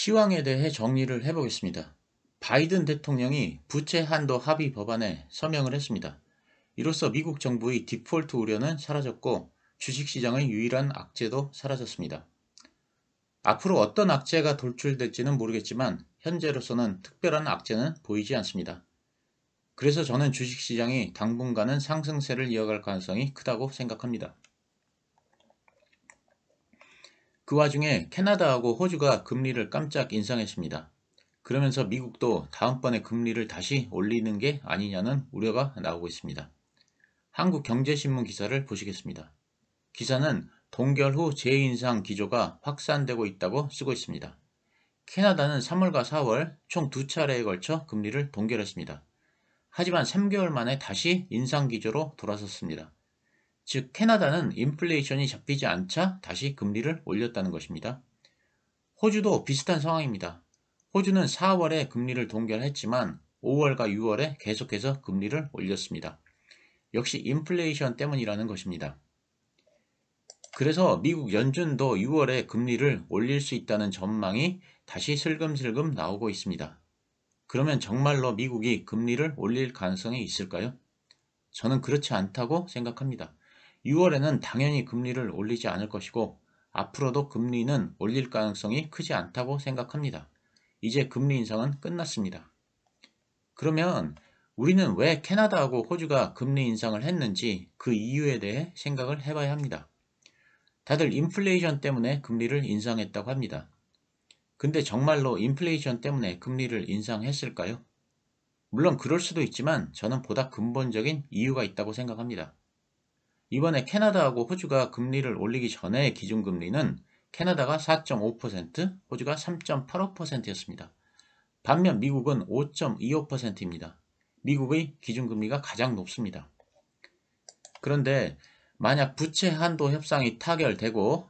시황에 대해 정리를 해보겠습니다. 바이든 대통령이 부채 한도 합의 법안에 서명을 했습니다. 이로써 미국 정부의 디폴트 우려는 사라졌고 주식시장의 유일한 악재도 사라졌습니다. 앞으로 어떤 악재가 돌출될지는 모르겠지만 현재로서는 특별한 악재는 보이지 않습니다. 그래서 저는 주식시장이 당분간은 상승세를 이어갈 가능성이 크다고 생각합니다. 그 와중에 캐나다하고 호주가 금리를 깜짝 인상했습니다. 그러면서 미국도 다음번에 금리를 다시 올리는 게 아니냐는 우려가 나오고 있습니다. 한국경제신문 기사를 보시겠습니다. 기사는 동결 후 재인상 기조가 확산되고 있다고 쓰고 있습니다. 캐나다는 3월과 4월 총 2차례에 걸쳐 금리를 동결했습니다. 하지만 3개월 만에 다시 인상 기조로 돌아섰습니다. 즉 캐나다는 인플레이션이 잡히지 않자 다시 금리를 올렸다는 것입니다. 호주도 비슷한 상황입니다. 호주는 4월에 금리를 동결했지만 5월과 6월에 계속해서 금리를 올렸습니다. 역시 인플레이션 때문이라는 것입니다. 그래서 미국 연준도 6월에 금리를 올릴 수 있다는 전망이 다시 슬금슬금 나오고 있습니다. 그러면 정말로 미국이 금리를 올릴 가능성이 있을까요? 저는 그렇지 않다고 생각합니다. 6월에는 당연히 금리를 올리지 않을 것이고 앞으로도 금리는 올릴 가능성이 크지 않다고 생각합니다. 이제 금리 인상은 끝났습니다. 그러면 우리는 왜 캐나다하고 호주가 금리 인상을 했는지 그 이유에 대해 생각을 해봐야 합니다. 다들 인플레이션 때문에 금리를 인상했다고 합니다. 근데 정말로 인플레이션 때문에 금리를 인상했을까요? 물론 그럴 수도 있지만 저는 보다 근본적인 이유가 있다고 생각합니다. 이번에 캐나다하고 호주가 금리를 올리기 전에 기준금리는 캐나다가 4.5%, 호주가 3.85%였습니다. 반면 미국은 5.25%입니다. 미국의 기준금리가 가장 높습니다. 그런데 만약 부채 한도 협상이 타결되고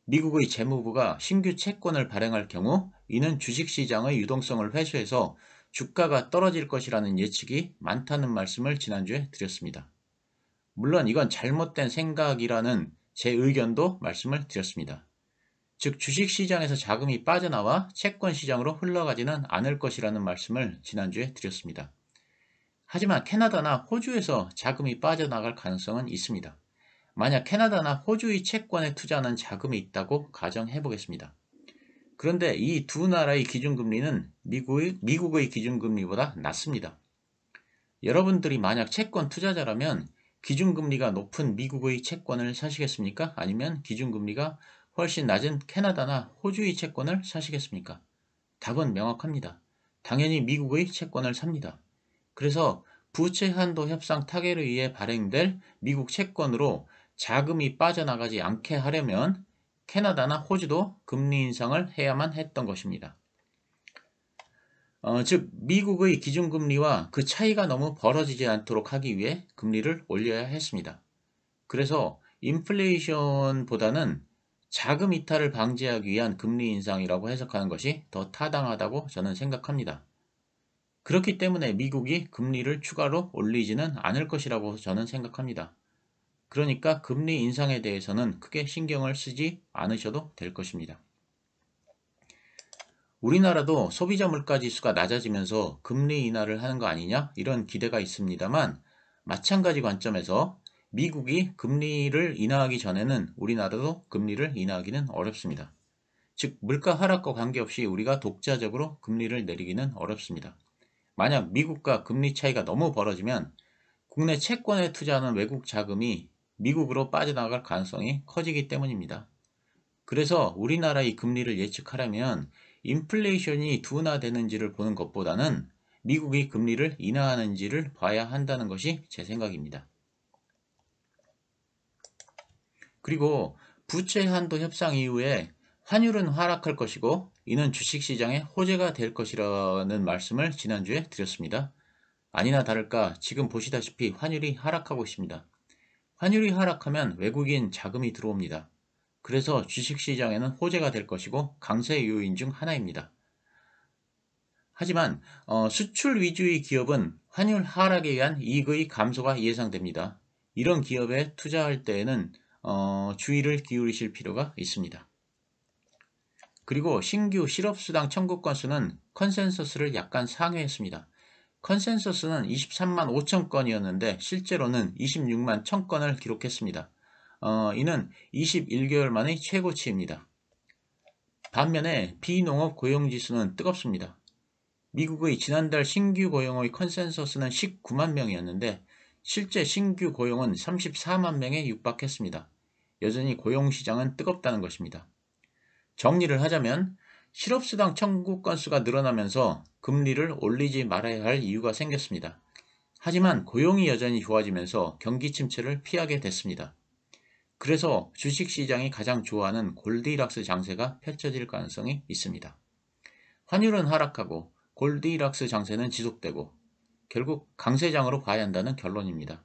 미국의 재무부가 신규 채권을 발행할 경우 이는 주식시장의 유동성을 회수해서 주가가 떨어질 것이라는 예측이 많다는 말씀을 지난주에 드렸습니다. 물론 이건 잘못된 생각이라는 제 의견도 말씀을 드렸습니다. 즉 주식시장에서 자금이 빠져나와 채권시장으로 흘러가지는 않을 것이라는 말씀을 지난주에 드렸습니다. 하지만 캐나다나 호주에서 자금이 빠져나갈 가능성은 있습니다. 만약 캐나다나 호주의 채권에 투자하는 자금이 있다고 가정해 보겠습니다. 그런데 이 두 나라의 기준금리는 미국의 기준금리보다 낮습니다. 여러분들이 만약 채권 투자자라면 기준금리가 높은 미국의 채권을 사시겠습니까? 아니면 기준금리가 훨씬 낮은 캐나다나 호주의 채권을 사시겠습니까? 답은 명확합니다. 당연히 미국의 채권을 삽니다. 그래서 부채 한도 협상 타결에 의해 발행될 미국 채권으로 자금이 빠져나가지 않게 하려면 캐나다나 호주도 금리 인상을 해야만 했던 것입니다. 즉 미국의 기준금리와 그 차이가 너무 벌어지지 않도록 하기 위해 금리를 올려야 했습니다. 그래서 인플레이션보다는 자금 이탈을 방지하기 위한 금리 인상이라고 해석하는 것이 더 타당하다고 저는 생각합니다. 그렇기 때문에 미국이 금리를 추가로 올리지는 않을 것이라고 저는 생각합니다. 그러니까 금리 인상에 대해서는 크게 신경을 쓰지 않으셔도 될 것입니다. 우리나라도 소비자 물가지수가 낮아지면서 금리 인하를 하는 거 아니냐 이런 기대가 있습니다만 마찬가지 관점에서 미국이 금리를 인하하기 전에는 우리나라도 금리를 인하하기는 어렵습니다. 즉 물가 하락과 관계없이 우리가 독자적으로 금리를 내리기는 어렵습니다. 만약 미국과 금리 차이가 너무 벌어지면 국내 채권에 투자하는 외국 자금이 미국으로 빠져나갈 가능성이 커지기 때문입니다. 그래서 우리나라의 금리를 예측하려면 인플레이션이 둔화되는지를 보는 것보다는 미국이 금리를 인하하는지를 봐야 한다는 것이 제 생각입니다. 그리고 부채 한도 협상 이후에 환율은 하락할 것이고 이는 주식시장의 호재가 될 것이라는 말씀을 지난주에 드렸습니다. 아니나 다를까 지금 보시다시피 환율이 하락하고 있습니다. 환율이 하락하면 외국인 자금이 들어옵니다. 그래서 주식시장에는 호재가 될 것이고 강세 요인 중 하나입니다. 하지만 수출 위주의 기업은 환율 하락에 의한 이익의 감소가 예상됩니다. 이런 기업에 투자할 때에는 주의를 기울이실 필요가 있습니다. 그리고 신규 실업수당 청구 건수는 컨센서스를 약간 상회했습니다. 컨센서스는 23만 5천 건이었는데 실제로는 26만 1천 건을 기록했습니다. 이는 21개월 만의 최고치입니다. 반면에 비농업 고용지수는 뜨겁습니다. 미국의 지난달 신규 고용의 컨센서스는 19만 명이었는데 실제 신규 고용은 34만 명에 육박했습니다. 여전히 고용시장은 뜨겁다는 것입니다. 정리를 하자면 실업수당 청구 건수가 늘어나면서 금리를 올리지 말아야 할 이유가 생겼습니다. 하지만 고용이 여전히 좋아지면서 경기 침체를 피하게 됐습니다. 그래서 주식시장이 가장 좋아하는 골디락스 장세가 펼쳐질 가능성이 있습니다. 환율은 하락하고 골디락스 장세는 지속되고 결국 강세장으로 봐야 한다는 결론입니다.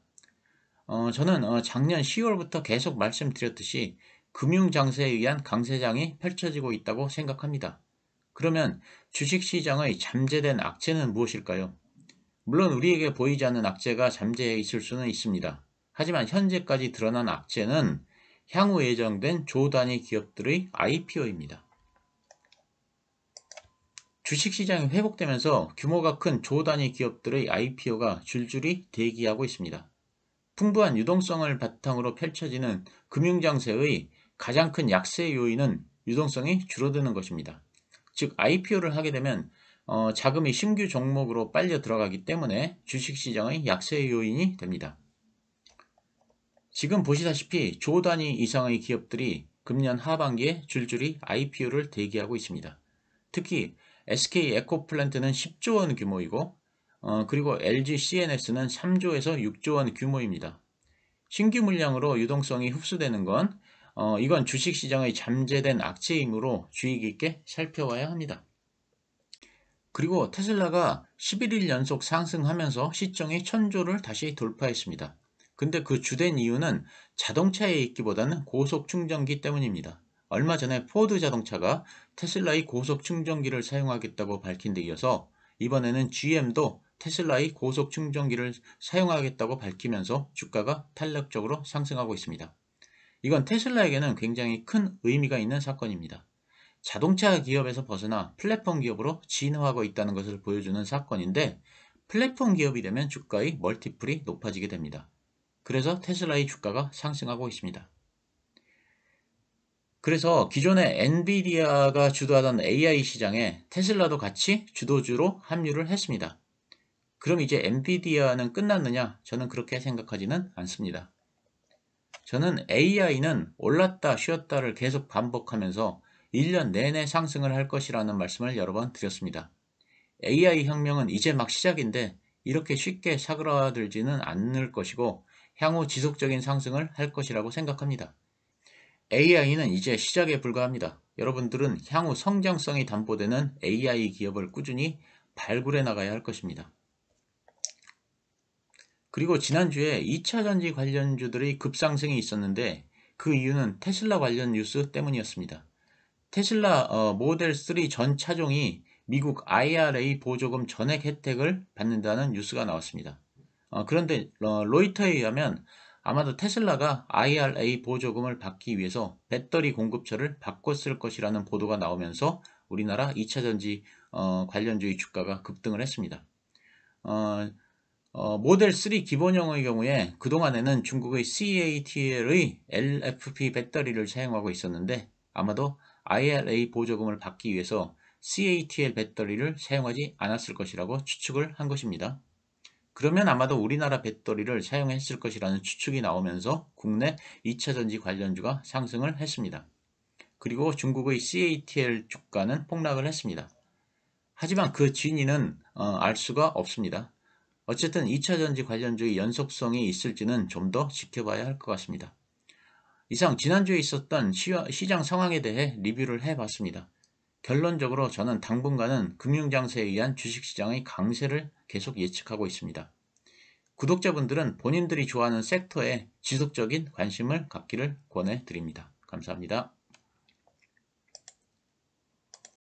저는 작년 10월부터 계속 말씀드렸듯이 금융장세에 의한 강세장이 펼쳐지고 있다고 생각합니다. 그러면 주식시장의 잠재된 악재는 무엇일까요? 물론 우리에게 보이지 않는 악재가 잠재해 있을 수는 있습니다. 하지만 현재까지 드러난 악재는 향후 예정된 조단위 기업들의 IPO입니다. 주식시장이 회복되면서 규모가 큰 조단위 기업들의 IPO가 줄줄이 대기하고 있습니다. 풍부한 유동성을 바탕으로 펼쳐지는 금융장세의 가장 큰 약세 요인은 유동성이 줄어드는 것입니다. 즉 IPO를 하게 되면 자금이 신규 종목으로 빨려 들어가기 때문에 주식시장의 약세 요인이 됩니다. 지금 보시다시피 조 단위 이상의 기업들이 금년 하반기에 줄줄이 IPO를 대기하고 있습니다. 특히 SK 에코플랜트는 10조 원 규모이고 그리고 LG CNS는 3조에서 6조 원 규모입니다. 신규 물량으로 유동성이 흡수되는 건 이건 주식시장의 잠재된 악재이므로 주의 깊게 살펴봐야 합니다. 그리고 테슬라가 11일 연속 상승하면서 시총이 1000조를 다시 돌파했습니다. 근데 그 주된 이유는 자동차에 있기보다는 고속 충전기 때문입니다. 얼마 전에 포드 자동차가 테슬라의 고속 충전기를 사용하겠다고 밝힌 데 이어서 이번에는 GM도 테슬라의 고속 충전기를 사용하겠다고 밝히면서 주가가 탄력적으로 상승하고 있습니다. 이건 테슬라에게는 굉장히 큰 의미가 있는 사건입니다. 자동차 기업에서 벗어나 플랫폼 기업으로 진화하고 있다는 것을 보여주는 사건인데 플랫폼 기업이 되면 주가의 멀티플이 높아지게 됩니다. 그래서 테슬라의 주가가 상승하고 있습니다. 그래서 기존의 엔비디아가 주도하던 AI 시장에 테슬라도 같이 주도주로 합류를 했습니다. 그럼 이제 엔비디아는 끝났느냐? 저는 그렇게 생각하지는 않습니다. 저는 AI는 올랐다 쉬었다를 계속 반복하면서 1년 내내 상승을 할 것이라는 말씀을 여러 번 드렸습니다. AI 혁명은 이제 막 시작인데 이렇게 쉽게 사그라들지는 않을 것이고 향후 지속적인 상승을 할 것이라고 생각합니다. AI는 이제 시작에 불과합니다. 여러분들은 향후 성장성이 담보되는 AI 기업을 꾸준히 발굴해 나가야 할 것입니다. 그리고 지난주에 2차전지 관련주들의 급상승이 있었는데 그 이유는 테슬라 관련 뉴스 때문이었습니다. 테슬라 모델 3 전 차종이 미국 IRA 보조금 전액 혜택을 받는다는 뉴스가 나왔습니다. 그런데 로이터에 의하면 아마도 테슬라가 IRA 보조금을 받기 위해서 배터리 공급처를 바꿨을 것이라는 보도가 나오면서 우리나라 2차전지 관련주의 주가가 급등을 했습니다. 모델 3 기본형의 경우에 그동안에는 중국의 CATL의 LFP 배터리를 사용하고 있었는데 아마도 IRA 보조금을 받기 위해서 CATL 배터리를 사용하지 않았을 것이라고 추측을 한 것입니다. 그러면 아마도 우리나라 배터리를 사용했을 것이라는 추측이 나오면서 국내 2차전지 관련주가 상승을 했습니다. 그리고 중국의 CATL 주가는 폭락을 했습니다. 하지만 그 진위는 알 수가 없습니다. 어쨌든 2차전지 관련주의 연속성이 있을지는 좀 더 지켜봐야 할 것 같습니다. 이상 지난주에 있었던 시장 상황에 대해 리뷰를 해봤습니다. 결론적으로 저는 당분간은 금융장세에 의한 주식시장의 강세를 계속 예측하고 있습니다. 구독자분들은 본인들이 좋아하는 섹터에 지속적인 관심을 갖기를 권해드립니다. 감사합니다.